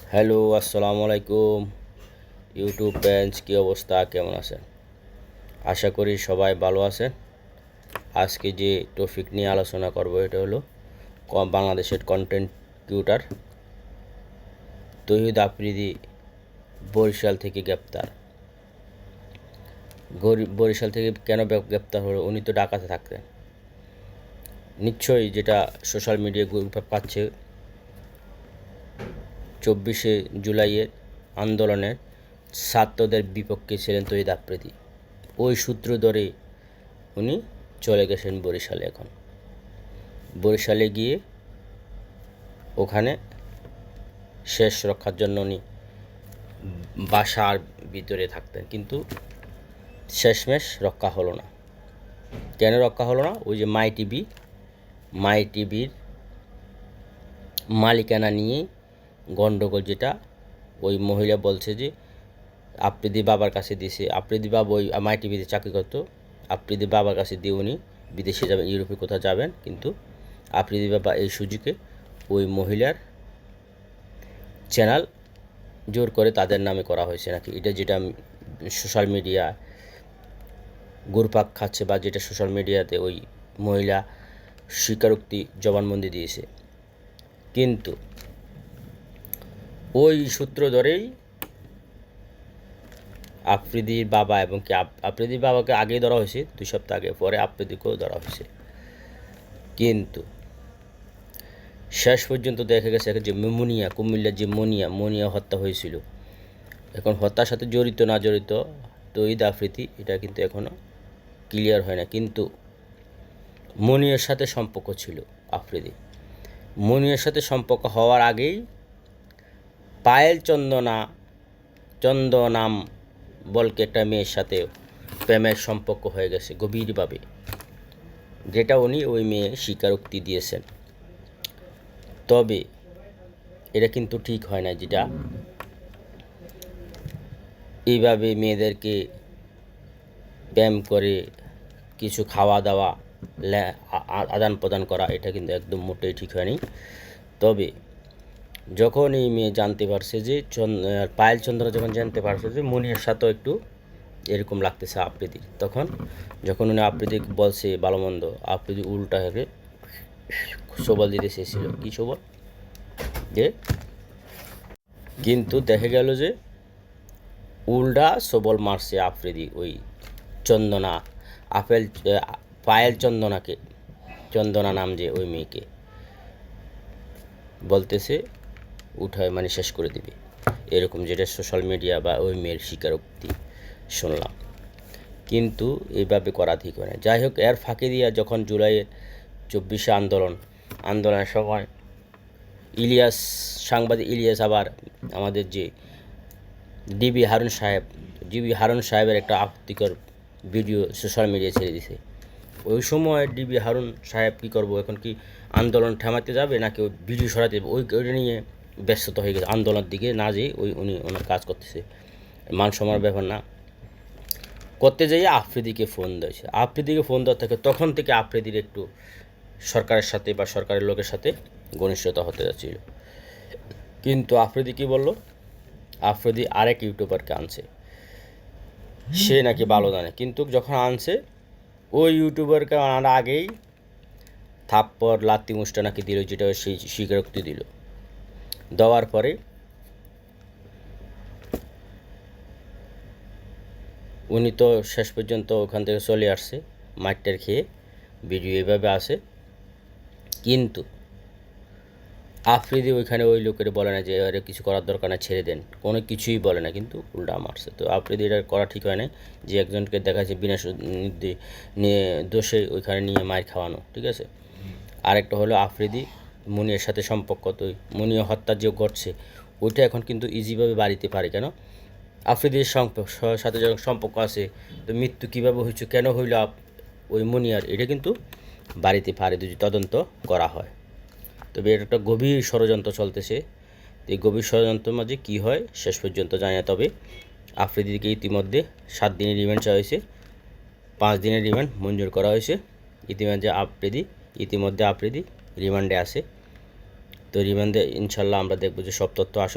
Hello, আসসালামু আলাইকুম। YouTube page কী অবস্থা, কেমন আছেন? আশা করি সবাই ভালো আছেন। আজকে যে টপিক নিয়ে আলোচনা করব এটা হলো বাংলাদেশের কন্টেন্ট ক্রিয়েটর তৌহিদ আফ্রিদি বরিশাল থেকে গ্রেপ্তার। বরিশাল থেকে কেন গ্রেপ্তার হলো? উনি তো ঢাকাতে থাকতেন। নিশ্চয়ই যেটা সোশ্যাল মিডিয়ায় ঘুরপাক পাচ্ছে, 24শে জুলাইয়ের আন্দোলনের ছাত্রদের বিপক্ষে ছিলেন তৌহিদ আফ্রিদি। ওই সূত্র ধরে উনি চলে গেছেন বরিশালে। এখন বরিশালে গিয়ে ওখানে শেষ রক্ষার জন্য উনি বাসার ভিতরে থাকতেন, কিন্তু শেষমেশ রক্ষা হলো না। কেন রক্ষা হলো না? ওই যে মাই টিভির মালিকানা নিয়ে গণ্ডগোল, যেটা ওই মহিলা বলছে যে আফ্রিদি বাবার কাছে দিয়েছে। আফ্রিদি বাবা ওই মাই টিভিতে চাকরি করতো। আফ্রিদি বাবার কাছে দিয়ে উনি বিদেশে যাবেন, ইউরোপে কোথাও যাবেন, কিন্তু আফ্রিদি বাবা এই সুযোগে ওই মহিলার চ্যানেল জোর করে তাদের নামে করা হয়েছে নাকি, এটা যেটা সোশ্যাল মিডিয়া ঘুরপাক খাচ্ছে, বা যেটা সোশ্যাল মিডিয়াতে ওই মহিলা স্বীকারোক্তি জবানবন্দি দিয়েছে। কিন্তু ওই সূত্র ধরেই আফ্রিদির বাবা, এবং কি আফ্রিদির বাবাকে আগেই ধরা হয়েছে 2 সপ্তাহ আগে, পরে আফ্রিদিকেও ধরা হয়েছে। কিন্তু শেষ পর্যন্ত দেখা গেছে যে কুমিল্লার যে মনিয়া হত্যা হয়েছিল, এখন হত্যার সাথে জড়িত না জড়িত তৌহিদ আফ্রিদি এটা কিন্তু এখনও ক্লিয়ার হয় না। কিন্তু মনিয়ার সাথে সম্পর্ক ছিল আফ্রিদি। মনিয়ার সাথে সম্পর্ক হওয়ার আগেই পায়েল চন্দনাম বলকে একটা মেয়ের সাথে প্রেমের সম্পর্ক হয়ে গেছে গভীরভাবে, যেটা উনি ওই মেয়ে স্বীকারোক্তি দিয়েছেন। তবে এটা কিন্তু ঠিক হয় না, যেটা এইভাবে মেয়েদেরকে ব্যায়াম করে কিছু খাওয়া দাওয়া আদান প্রদান করা, এটা কিন্তু একদম মোটেই ঠিক হয়নি। তবে যখন এই মেয়ে জানতে পারছে যে পায়েল চন্দ্র যখন জানতে পারছে যে মনিয়ার সাথেও একটু এরকম লাগতেছে আফ্রিদির, তখন যখন উনি আফ্রিদি বলছে ভালো মন্দ, আফ্রিদি উল্টা হয়ে সবল দিতে চেয়েছিল। কী সবল? যে কিন্তু দেখা গেল যে উল্টা সবল মারছে আফ্রিদি ওই পায়েল চন্দনা নাম যে ওই মেয়েকে, বলতেছে উঠায় মানে শেষ করে দিবে, এরকম যেটা সোশ্যাল মিডিয়া বা ওই মেয়ের স্বীকারোক্তি শুনলাম। কিন্তু এইভাবে করা ঠিক হয় না। যাই হোক, এর ফাঁকি দিয়া যখন জুলাইয়ের 24শে আন্দোলনের সময় সাংবাদিক ইলিয়াস আবার আমাদের যে ডিবি হারুন সাহেবের একটা আপত্তিকর ভিডিও সোশ্যাল মিডিয়ায় ছেড়ে দিছে। ওই সময় ডিবি হারুন সাহেব কী করবো, এখন কি আন্দোলন থামাতে যাবে নাকি ওই ভিডিও সরাতে যাবে, ওইটা নিয়ে ব্যস্ততা হয়ে গেছে। আন্দোলনের দিকে না যেয়ে উনি ওনার কাজ করতেছে, মান সম্মানের ব্যাপার না করতে যাইয়ে আফ্রিদিকে ফোন দেওয়া থাকে। তখন থেকে আফ্রিদির একটু সরকারের সাথে বা সরকারের লোকের সাথে ঘনিষ্ঠতা হতে যাচ্ছিল। কিন্তু আফ্রিদি কী বলল? আফ্রিদি আরেক ইউটিউবারকে আনছে, সে নাকি ভালো জানে, কিন্তু যখন আনছে ওই ইউটিউবারকে আনার আগেই থাপ্পড় লাত্তি মুষ্টা নাকি দিল, যেটা সেই স্বীকারোক্তি দিল। দেওয়ার পরে উনি তো শেষ পর্যন্ত ওখান থেকে চলে আসছে মাঠটার খেয়ে, ভিডিও এভাবে আসে। কিন্তু আফ্রিদি ওইখানে ওই লোকের বলে না যে আরে কিছু করার দরকার না, ছেড়ে দেন, কোনো কিছুই বলে না, কিন্তু উল্টা মারছে। তো আফ্রিদি এটা করা ঠিক হয় না, যে একজনকে দেখাচ্ছে বিনা নিয়ে দোষে ওইখানে নিয়ে মার খাওয়ানো, ঠিক আছে। আরেকটা হলো আফ্রিদি মুনিয়ার সাথে সম্পর্ক, তো মুনিয়া হত্যা যে ঘটছে ওইটা এখন কিন্তু ইজিভাবে বাড়িতে পারে। কেন? আফ্রিদির সাথে যখন সম্পর্ক আছে, তো মৃত্যু কীভাবে হয়েছে, কেন হইল ওই মুনিয়ার, এটা কিন্তু বাড়িতে পারে যদি তদন্ত করা হয়। তবে এটা একটা গভীর ষড়যন্ত্র চলতেছে। এই গভীর ষড়যন্ত্রের মাঝে কী হয় শেষ পর্যন্ত জানি না। তবে আফ্রিদিকে ইতিমধ্যে 7 দিনের রিমান্ড চাওয়া হয়েছে, 5 দিনের রিমান্ড মঞ্জুর করা হয়েছে। ইতিমধ্যে আফ্রিদি রিমান্ডে আছে। তো রিমান্ডে ইনশাল্লাহ আমরা দেখব যে সব তথ্য আসলে